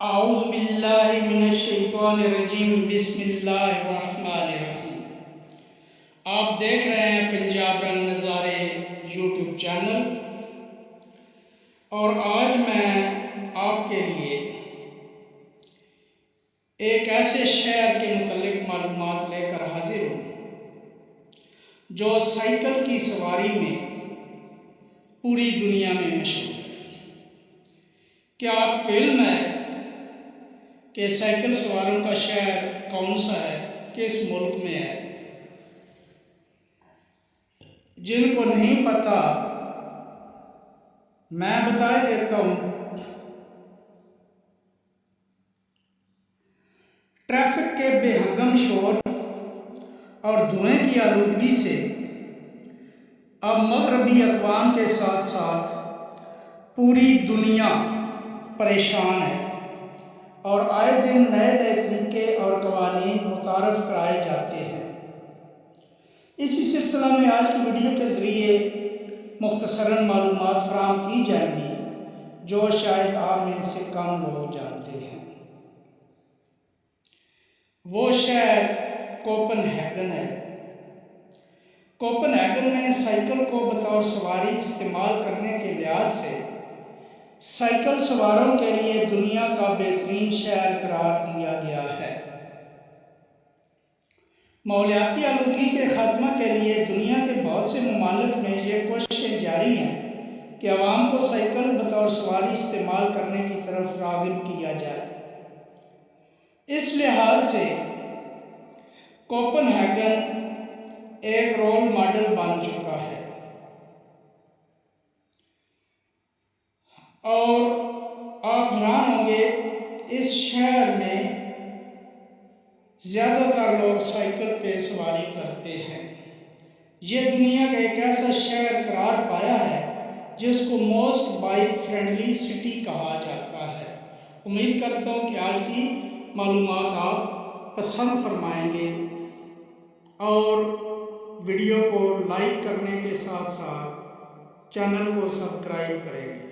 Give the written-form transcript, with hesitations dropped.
اعوذ باللہ من الشیطان الرجیم بسم اللہ الرحمن الرحیم۔ آپ دیکھ رہے ہیں پنجاب رنگ نظارے یوٹیوب چینل، اور آج میں آپ کے لیے ایک ایسے شہر کے متعلق معلومات لے کر حاضر ہوں جو سائیکل کی سواری میں پوری دنیا میں مشہور ہے۔ کیا آپ کو علم ہے کہ سائیکل سواروں کا شہر کون سا ہے، کس ملک میں ہے؟ جن کو نہیں پتا میں بتا دیتا ہوں۔ ٹریفک کے بے ہنگم شور اور دھوئیں کی آلودگی سے اب مغربی اقوام کے ساتھ ساتھ پوری دنیا پریشان ہے، اور آئے دن نئے نئے طریقے اور قوانین متعارف کرائے جاتے ہیں۔ اسی سلسلہ میں آج کی ویڈیو کے ذریعے مختصراً معلومات فراہم کی جائیں گی جو شاید آپ میں سے کم لوگ جانتے ہیں۔ وہ شہر کوپن ہیگن ہے۔ کوپن ہیگن میں سائیکل کو بطور سواری استعمال کرنے کے لحاظ سے سائیکل سواروں کے لیے دنیا کا بہترین شہر قرار دیا گیا ہے۔ ماحولیاتی آلودگی کے خاتمہ کے لیے دنیا کے بہت سے ممالک میں یہ کوششیں جاری ہیں کہ عوام کو سائیکل بطور سواری استعمال کرنے کی طرف راغب کیا جائے۔ اس لحاظ سے کوپن ہیگن ایک رول ماڈل بن چکا ہے، اور آپ حیران ہوں گے اس شہر میں زیادہ تر لوگ سائیکل پہ سواری کرتے ہیں۔ یہ دنیا کا ایک ایسا شہر قرار پایا ہے جس کو موسٹ بائک فرینڈلی سٹی کہا جاتا ہے۔ امید کرتا ہوں کہ آج کی معلومات آپ پسند فرمائیں گے اور ویڈیو کو لائک کرنے کے ساتھ ساتھ چینل کو سبسکرائب کریں گے۔